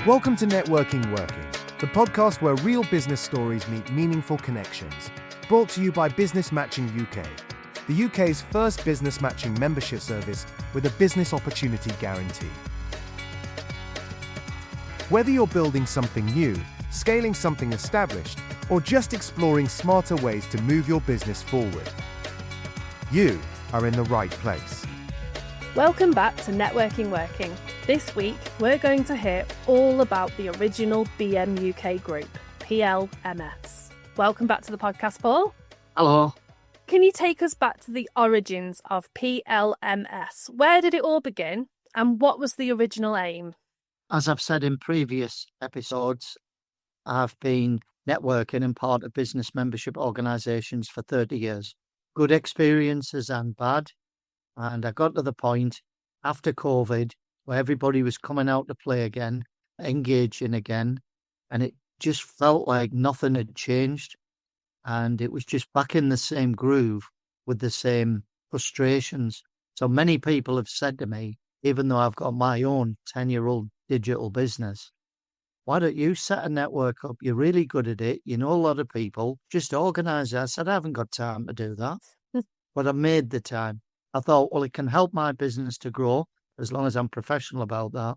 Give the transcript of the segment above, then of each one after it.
Welcome to Networking Working, the podcast where real business stories meet meaningful connections. Brought to you by Business Matching UK, the UK's first business matching membership service with a business opportunity guarantee. Whether you're building something new, scaling something established, or just exploring smarter ways to move your business forward, you are in the right place. Welcome back to Networking Working. This week, we're going to hear all about the original BMUK group, PLMS. Welcome back to the podcast, Paul. Hello. Can you take us back to the origins of PLMS? Where did it all begin, and what was the original aim? As I've said in previous episodes, I've been networking and part of business membership organisations for 30 years. Good experiences and bad. And I got to the point after COVID where everybody was coming out to play again, engaging again, and it just felt like nothing had changed. And it was just back in the same groove with the same frustrations. So many people have said to me, even though I've got my own 10-year-old digital business, why don't you set a network up? You're really good at it. You know a lot of people. Just organise it. I said, I haven't got time to do that. But I made the time. I thought, well, it can help my business to grow as long as I'm professional about that.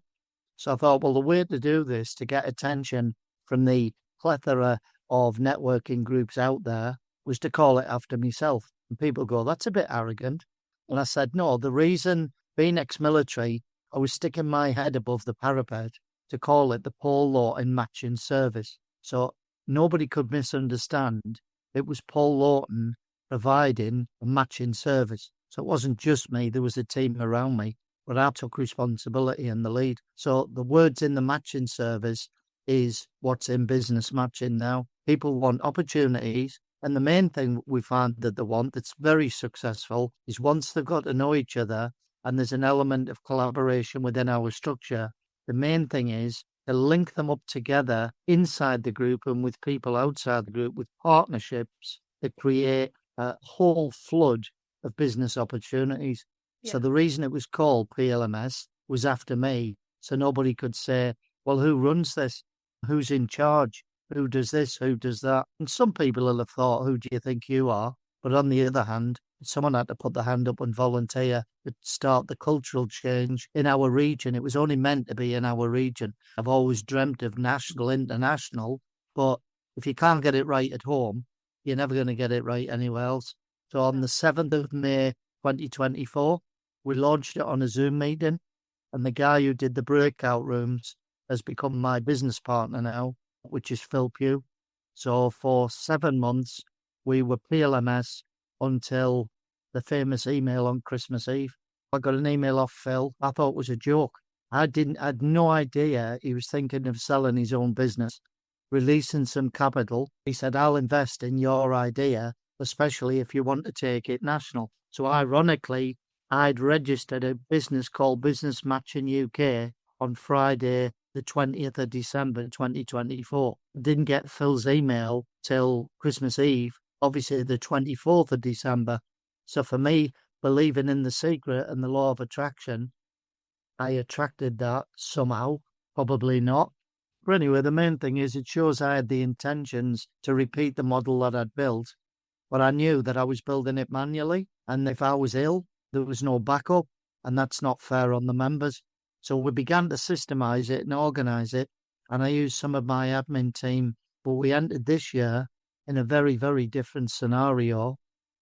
So I thought, well, the way to do this, to get attention from the plethora of networking groups out there, was to call it after myself. And people go, that's a bit arrogant. And I said, no, the reason, being ex-military, I was sticking my head above the parapet to call it the Paul Lawton Matching Service. So nobody could misunderstand. It was Paul Lawton providing a matching service. So it wasn't just me, there was a team around me, but I took responsibility and the lead. So the words in the matching service is what's in business matching now. People want opportunities, and the main thing we find that they want that's very successful is once they've got to know each other and there's an element of collaboration within our structure, the main thing is to link them up together inside the group and with people outside the group with partnerships that create a whole flood of business opportunities. Yeah. So the reason it was called PLMS was after me. So nobody could say, well, who runs this? Who's in charge? Who does this? Who does that? And some people will have thought, who do you think you are? But on the other hand, someone had to put their hand up and volunteer to start the cultural change in our region. It was only meant to be in our region. I've always dreamt of national, international, but if you can't get it right at home, you're never going to get it right anywhere else. So on the 7th of May, 2024, we launched it on a Zoom meeting, and the guy who did the breakout rooms has become my business partner now, which is Phil Pugh. So for 7 months, we were PLMS until the famous email on Christmas Eve. I got an email off Phil. I thought it was a joke. I had no idea he was thinking of selling his own business, releasing some capital. He said, I'll invest in your idea, especially if you want to take it national. So ironically, I'd registered a business called Business Matching UK on Friday, the 20th of December, 2024. I didn't get Phil's email till Christmas Eve, obviously the 24th of December. So for me, believing in the secret and the law of attraction, I attracted that somehow, probably not. But anyway, the main thing is it shows I had the intentions to repeat the model that I'd built. But I knew that I was building it manually, and if I was ill, there was no backup, and that's not fair on the members. So we began to systemize it and organize it, and I used some of my admin team. But we entered this year in a very, very different scenario,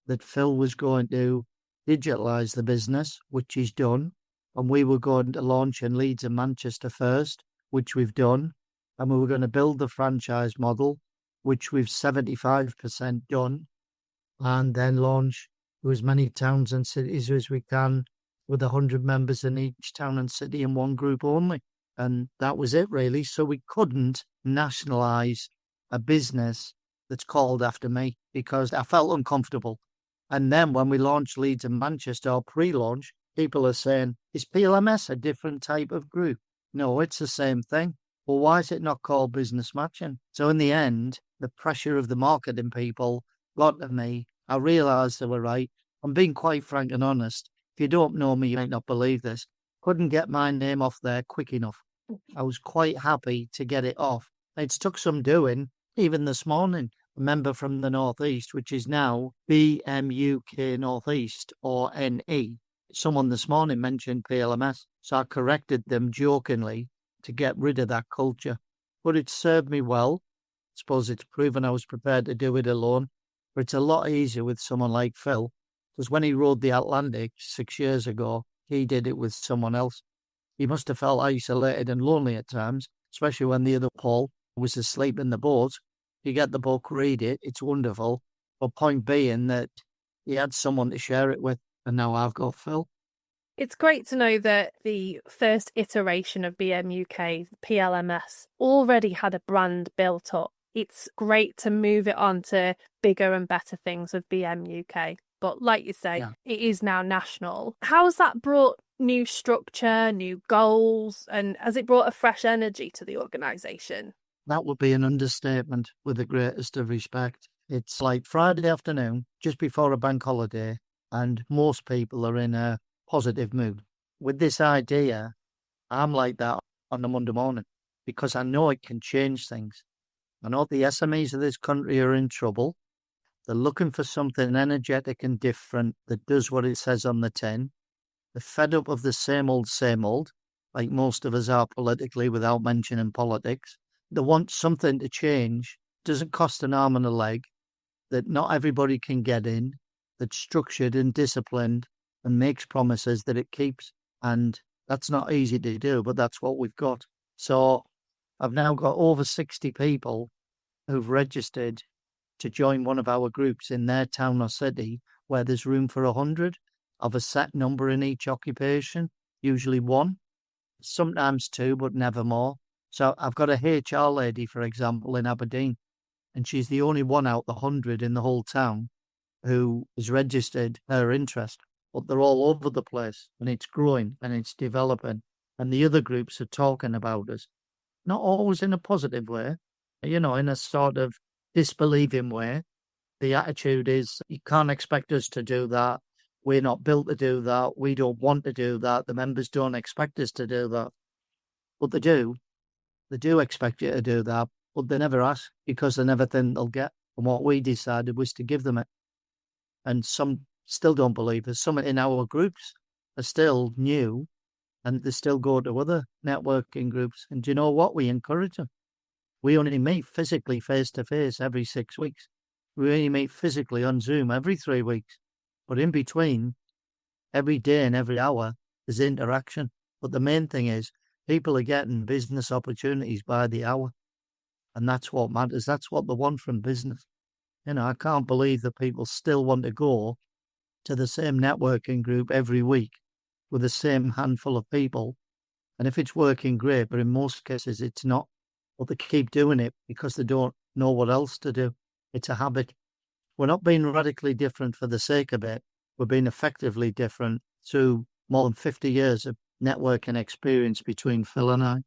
that Phil was going to digitalize the business, which he's done, and we were going to launch in Leeds and Manchester first, which we've done, and we were going to build the franchise model, which we've 75% done, and then launch to as many towns and cities as we can with 100 members in each town and city in one group only. And that was it, really. So we couldn't nationalise a business that's called after me because I felt uncomfortable. And then when we launched Leeds and Manchester, or pre-launch, people are saying, is PLMS a different type of group? No, it's the same thing. Well, why is it not called business matching? So in the end, the pressure of the marketing people got to me. I realised they were right. I'm being quite frank and honest. If you don't know me, you might not believe this. Couldn't get my name off there quick enough. I was quite happy to get it off. It's took some doing, even this morning. A member from the Northeast, which is now BMUK Northeast or NE. Someone this morning mentioned PLMS, so I corrected them jokingly to get rid of that culture. But it served me well. I suppose it's proven I was prepared to do it alone. But it's a lot easier with someone like Phil, because when he rode the Atlantic 6 years ago, he did it with someone else. He must have felt isolated and lonely at times, especially when the other Paul was asleep in the boat. You get the book, read it, it's wonderful. But point being that he had someone to share it with, and now I've got Phil. It's great to know that the first iteration of BMUK, PLMS, already had a brand built up. It's great to move it on to bigger and better things with BMUK. But like you say, It is now national. How's that brought new structure, new goals, and has it brought a fresh energy to the organisation? That would be an understatement with the greatest of respect. It's like Friday afternoon, just before a bank holiday, and most people are in a positive mood. With this idea, I'm like that on a Monday morning because I know it can change things. I know the SMEs of this country are in trouble. They're looking for something energetic and different that does what it says on the tin. They're fed up of the same old, like most of us are politically without mentioning politics. They want something to change, doesn't cost an arm and a leg, that not everybody can get in, that's structured and disciplined and makes promises that it keeps. And that's not easy to do, but that's what we've got. So I've now got over 60 people who've registered to join one of our groups in their town or city where there's room for 100 of a set number in each occupation, usually one, sometimes two, but never more. So I've got a HR lady, for example, in Aberdeen, and she's the only one out the 100 in the whole town who has registered her interest. But they're all over the place, and it's growing and it's developing. And the other groups are talking about us, not always in a positive way, in a sort of disbelieving way. The attitude is, you can't expect us to do that. We're not built to do that. We don't want to do that. The members don't expect us to do that. But they do. They do expect you to do that, but they never ask because they never think they'll get. And what we decided was to give them it. And some still don't believe us. Some in our groups are still new and they still go to other networking groups. And do you know what? We encourage them. We only meet physically face to face every 6 weeks. We only meet physically on Zoom every 3 weeks. But in between, every day and every hour, there's interaction. But the main thing is, people are getting business opportunities by the hour. And that's what matters. That's what they want from business. I can't believe that people still want to go to the same networking group every week with the same handful of people. And if it's working, great, but in most cases it's not. But they keep doing it because they don't know what else to do. It's a habit. We're not being radically different for the sake of it. We're being effectively different through more than 50 years of networking experience between Phil and I.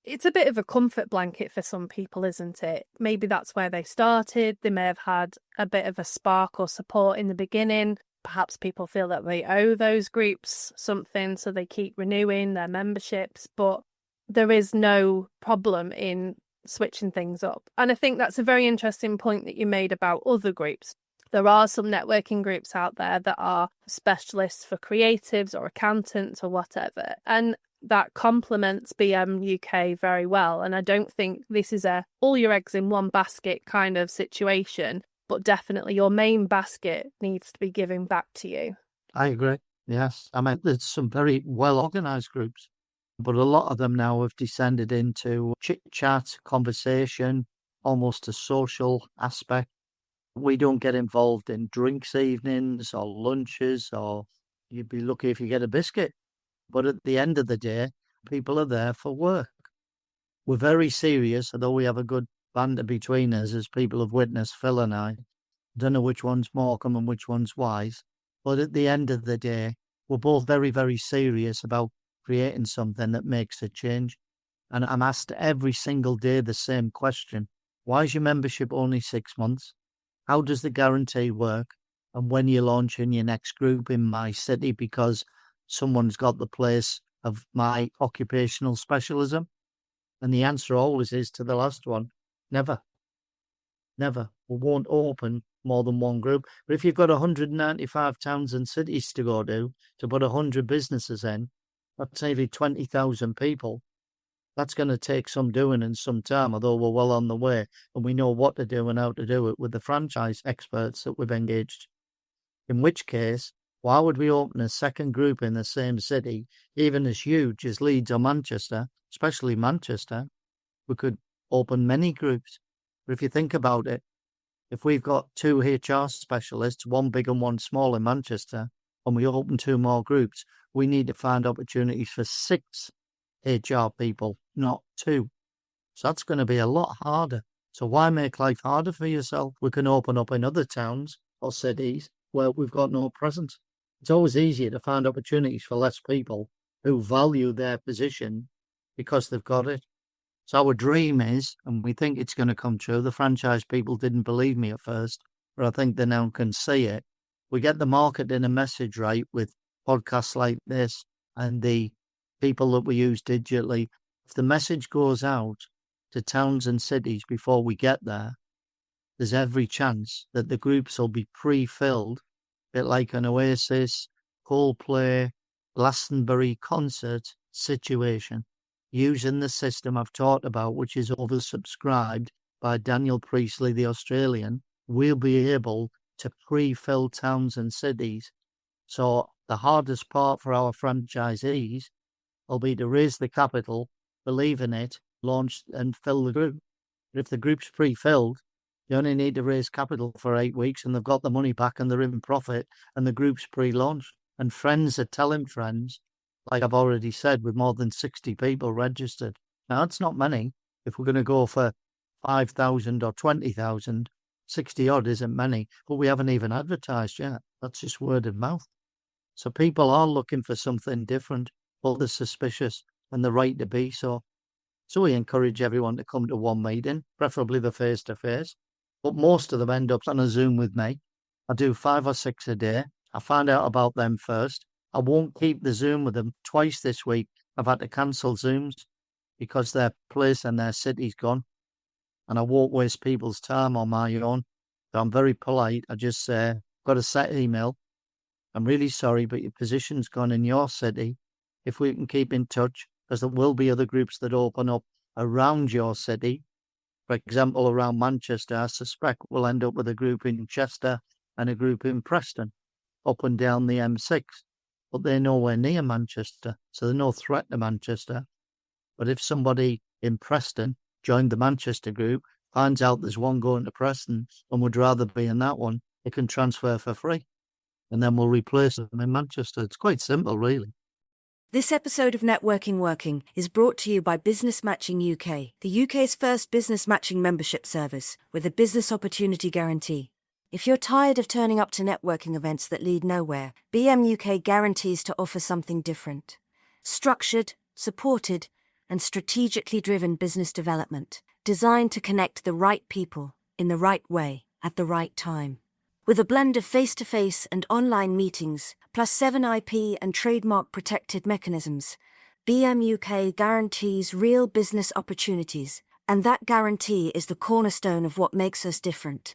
It's a bit of a comfort blanket for some people, isn't it? Maybe that's where they started. They may have had a bit of a spark or support in the beginning. Perhaps people feel that they owe those groups something, so they keep renewing their memberships. But there is no problem in switching things up. And I think that's a very interesting point that you made about other groups. There are some networking groups out there that are specialists for creatives or accountants or whatever. And that complements BMUK very well. And I don't think this is a all your eggs in one basket kind of situation, but definitely your main basket needs to be giving back to you. I agree. Yes. I mean, there's some very well organized groups, but a lot of them now have descended into chit chat, conversation, almost a social aspect. We don't get involved in drinks evenings or lunches, or you'd be lucky if you get a biscuit. But at the end of the day, people are there for work. We're very serious, although we have a good banter between us, as people have witnessed, Phil and I. Don't know which one's Morecambe and which one's Wise. But at the end of the day, we're both very, very serious about creating something that makes a change. And I'm asked every single day the same question. Why is your membership only 6 months? How does the guarantee work? And when you're launching your next group in my city because someone's got the place of my occupational specialism? And the answer always is to the last one, never. Never. We won't open more than one group. But if you've got 195 towns and cities to go to put 100 businesses in, that's nearly 20,000 people. That's going to take some doing and some time, although we're well on the way and we know what to do and how to do it with the franchise experts that we've engaged. In which case, why would we open a second group in the same city, even as huge as Leeds or Manchester, especially Manchester? We could open many groups. But if you think about it, if we've got 2 HR specialists, one big and one small in Manchester, and we open 2 more groups, we need to find opportunities for 6 HR people, not 2. So that's going to be a lot harder. So why make life harder for yourself? We can open up in other towns or cities where we've got no presence. It's always easier to find opportunities for less people who value their position because they've got it. So our dream is, and we think it's going to come true, the franchise people didn't believe me at first, but I think they now can see it. We get the marketing and message right with podcasts like this and the people that we use digitally. If the message goes out to towns and cities before we get there, there's every chance that the groups will be pre-filled, a bit like an Oasis, Coldplay, Glastonbury concert situation, using the system I've talked about, which is oversubscribed by Daniel Priestley, the Australian. We'll be able to pre-fill towns and cities. So the hardest part for our franchisees will be to raise the capital, believe in it, launch and fill the group. But if the group's pre-filled, you only need to raise capital for 8 weeks and they've got the money back and they're in profit and the group's pre-launched. And friends are telling friends, like I've already said, with more than 60 people registered. Now, that's not many. If we're going to go for 5,000 or 20,000, 60 odd isn't many, but we haven't even advertised yet. That's just word of mouth. So people are looking for something different, but they're suspicious and they're right to be so. So we encourage everyone to come to one meeting, preferably the face-to-face, but most of them end up on a Zoom with me. I do 5 or 6 a day. I find out about them first. I won't keep the Zoom with them. Twice this week, I've had to cancel Zooms because their place and their city's gone. And I won't waste people's time on my own. So I'm very polite. I just say, got a set email. I'm really sorry, but your position's gone in your city. If we can keep in touch, because there will be other groups that open up around your city. For example, around Manchester, I suspect we'll end up with a group in Chester and a group in Preston, up and down the M6. But they're nowhere near Manchester, so they're no threat to Manchester. But if somebody in Preston joined the Manchester group, finds out there's one going to Preston and would rather be in that one, it can transfer for free. And then we'll replace them in Manchester. It's quite simple, really. This episode of Networking Working is brought to you by Business Matching UK, the UK's first business matching membership service with a business opportunity guarantee. If you're tired of turning up to networking events that lead nowhere, BMUK guarantees to offer something different. Structured, supported, and strategically driven business development, designed to connect the right people in the right way at the right time. With a blend of face-to-face and online meetings, plus 7 IP and trademark protected mechanisms, BMUK guarantees real business opportunities, and that guarantee is the cornerstone of what makes us different.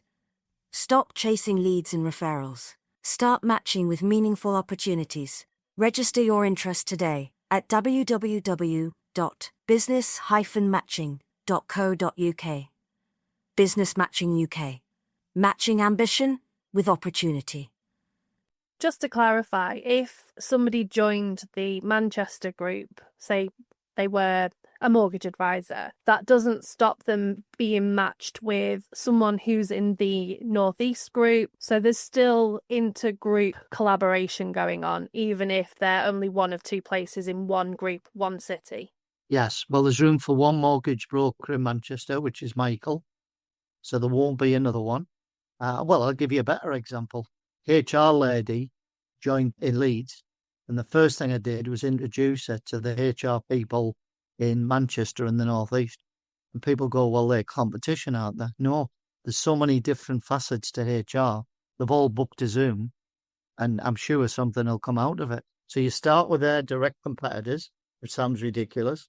Stop chasing leads and referrals. Start matching with meaningful opportunities. Register your interest today at www.business-matching.co.uk. Business Matching UK. Matching ambition with opportunity. Just to clarify, if somebody joined the Manchester group, say they were a mortgage advisor, that doesn't stop them being matched with someone who's in the Northeast group. So there's still inter-group collaboration going on, even if they're only one of 2 places in one group, one city. Yes, well, there's room for one mortgage broker in Manchester, which is Michael. So there won't be another one. Well, I'll give you a better example. HR lady joined in Leeds, and the first thing I did was introduce her to the HR people in Manchester and the Northeast. And people go, well, they're competition, aren't they? No, there's so many different facets to HR. They've all booked a Zoom, and I'm sure something will come out of it. So you start with their direct competitors, which sounds ridiculous.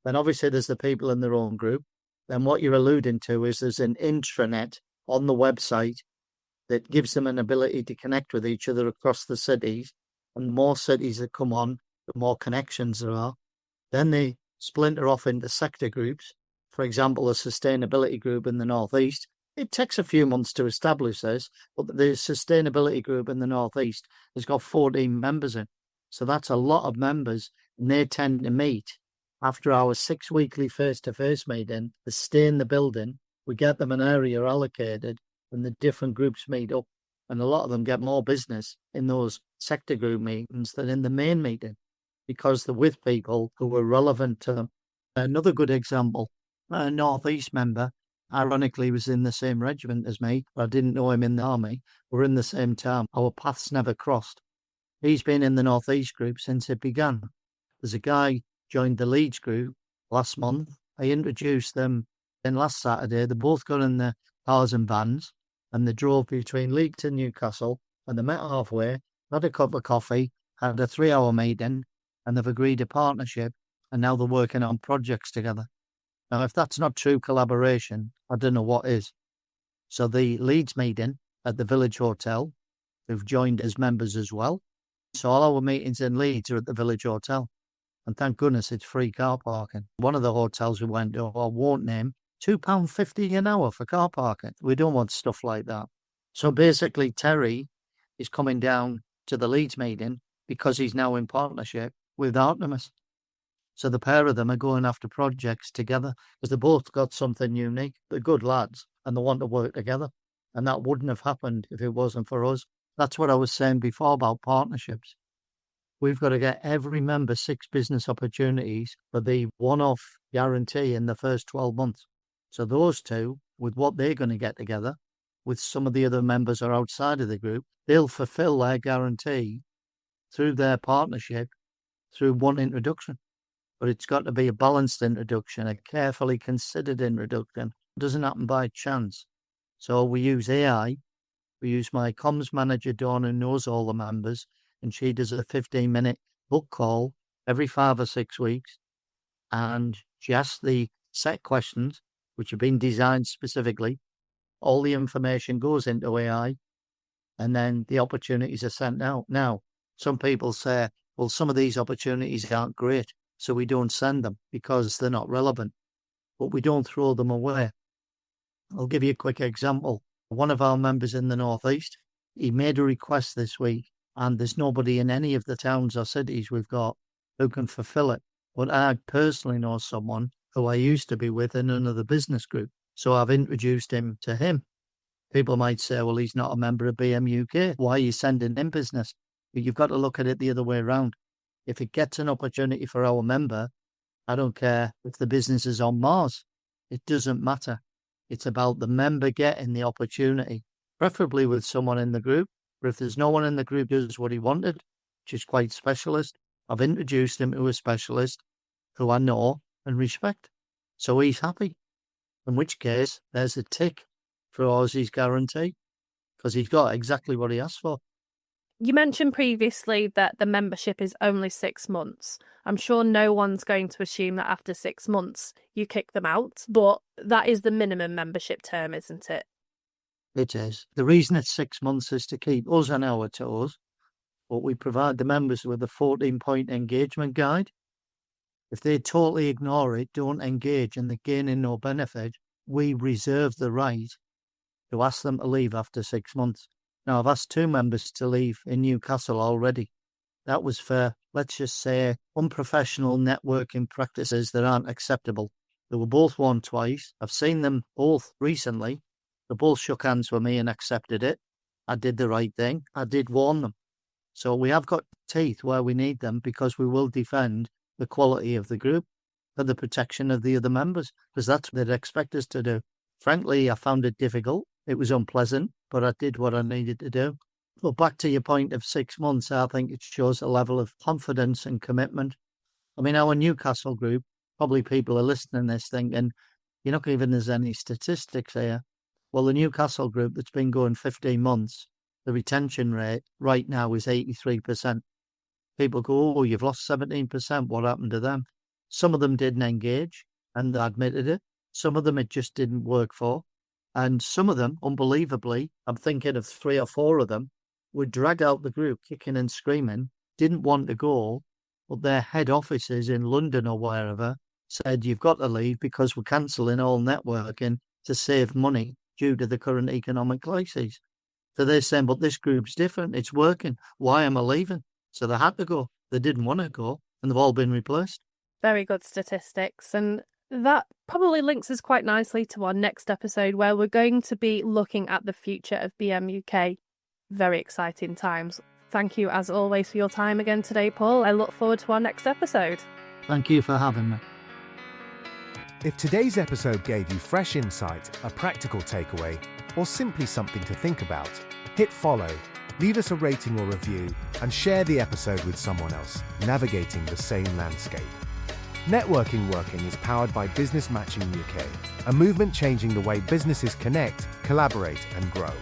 Then obviously there's the people in their own group. Then what you're alluding to is there's an intranet on the website that gives them an ability to connect with each other across the cities. And the more cities that come on, the more connections there are. Then they splinter off into sector groups. For example, a sustainability group in the Northeast. It takes a few months to establish this, but the sustainability group in the Northeast has got 14 members in. So that's a lot of members, and they tend to meet after our 6 weekly face-to-face meeting. They stay in the building, we get them an area allocated, and the different groups meet up. And a lot of them get more business in those sector group meetings than in the main meeting, because they're with people who are relevant to them. Another good example, a Northeast member, ironically, was in the same regiment as me, but I didn't know him in the army. We're in the same town. Our paths never crossed. He's been in the Northeast group since it began. There's a guy joined the Leeds group last month. I introduced them then last Saturday. They both got in the cars and vans, and they drove between Leeds and Newcastle, and they met halfway, had a cup of coffee, had a 3-hour meeting, and they've agreed a partnership, and now they're working on projects together. Now, if that's not true collaboration, I don't know what is. So the Leeds meeting at the Village Hotel, who've joined as members as well. So all our meetings in Leeds are at the Village Hotel. And thank goodness it's free car parking. One of the hotels we went to, I won't name, £2.50 an hour for car parking. We don't want stuff like that. So basically, Terry is coming down to the Leeds meeting because he's now in partnership with Artemis. So the pair of them are going after projects together because they both got something unique. They're good lads and they want to work together. And that wouldn't have happened if it wasn't for us. That's what I was saying before about partnerships. We've got to get every member 6 business opportunities for the one-off guarantee in the first 12 months. So those two, with what they're going to get together, with some of the other members are outside of the group, they'll fulfill their guarantee through their partnership, through one introduction. But it's got to be a balanced introduction, a carefully considered introduction. It doesn't happen by chance. So we use AI. We use my comms manager, Dawn, who knows all the members, and she does a 15-minute book call every 5 or 6 weeks. And she asks the set questions, which have been designed specifically. All the information goes into AI, and then the opportunities are sent out. Now, some people say, well, some of these opportunities aren't great, so we don't send them because they're not relevant. But we don't throw them away. I'll give you a quick example. One of our members in the Northeast, he made a request this week, and there's nobody in any of the towns or cities we've got who can fulfill it. But I personally know someone who I used to be with in another business group, so I've introduced him to him. People might say, well, he's not a member of BMUK. Why are you sending him business? But you've got to look at it the other way around. If it gets an opportunity for our member, I don't care if the business is on Mars. It doesn't matter. It's about the member getting the opportunity, preferably with someone in the group. But if there's no one in the group who does what he wanted, which is quite specialist, I've introduced him to a specialist who I know and respect. So he's happy. In which case, there's a tick for Aussie's guarantee, because he's got exactly what he asked for. You mentioned previously that the membership is only 6 months. I'm sure no one's going to assume that after 6 months you kick them out, but that is the minimum membership term, isn't it? It is. The reason it's 6 months is to keep us on our toes, but we provide the members with a 14-point engagement guide. If they totally ignore it, don't engage, and they're gaining no benefit, we reserve the right to ask them to leave after 6 months. Now, I've asked 2 members to leave in Newcastle already. That was for, let's just say, unprofessional networking practices that aren't acceptable. They were both warned twice. I've seen them both recently. They both shook hands with me and accepted it. I did the right thing. I did warn them. So we have got teeth where we need them, because we will defend the quality of the group for the protection of the other members, because that's what they'd expect us to do. Frankly, I found it difficult. It was unpleasant, but I did what I needed to do. But back to your point of 6 months, I think it shows a level of confidence and commitment. I mean, our Newcastle group, probably people are listening to this thinking, you're not giving us any statistics here. Well, the Newcastle group that's been going 15 months, the retention rate right now is 83%. People go, oh, you've lost 17%. What happened to them? Some of them didn't engage and they admitted it. Some of them it just didn't work for. And some of them, unbelievably, I'm thinking of 3 or 4 of them, were dragged out the group kicking and screaming, didn't want to go, but their head offices in London or wherever said, you've got to leave because we're cancelling all networking to save money due to the current economic crisis. So they're saying, but this group's different. It's working. Why am I leaving? So they had to go. They didn't want to go, and they've all been replaced. Very good statistics. And that probably links us quite nicely to our next episode, where we're going to be looking at the future of BMUK. Very exciting times. Thank you, as always, for your time again today, Paul. I look forward to our next episode. Thank you for having me. If today's episode gave you fresh insight, a practical takeaway, or simply something to think about, hit follow, leave us a rating or review, and share the episode with someone else navigating the same landscape. Networking Working is powered by Business Matching UK, a movement changing the way businesses connect, collaborate, and grow.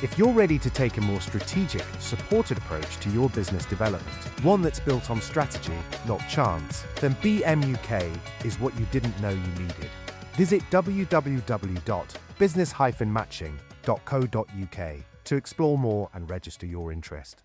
If you're ready to take a more strategic, supported approach to your business development, one that's built on strategy, not chance, then BMUK is what you didn't know you needed. Visit www.business-matching.co.uk to explore more and register your interest.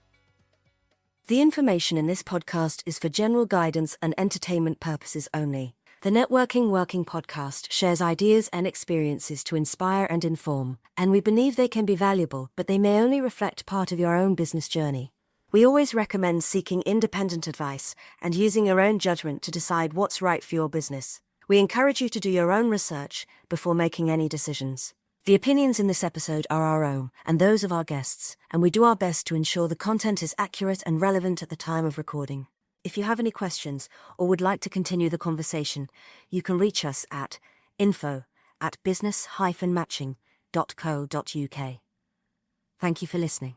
The information in this podcast is for general guidance and entertainment purposes only. The Networking Working podcast shares ideas and experiences to inspire and inform, and we believe they can be valuable, but they may only reflect part of your own business journey. We always recommend seeking independent advice and using your own judgment to decide what's right for your business. We encourage you to do your own research before making any decisions. The opinions in this episode are our own and those of our guests, and we do our best to ensure the content is accurate and relevant at the time of recording. If you have any questions or would like to continue the conversation, you can reach us at info@business-matching.co.uk. Thank you for listening.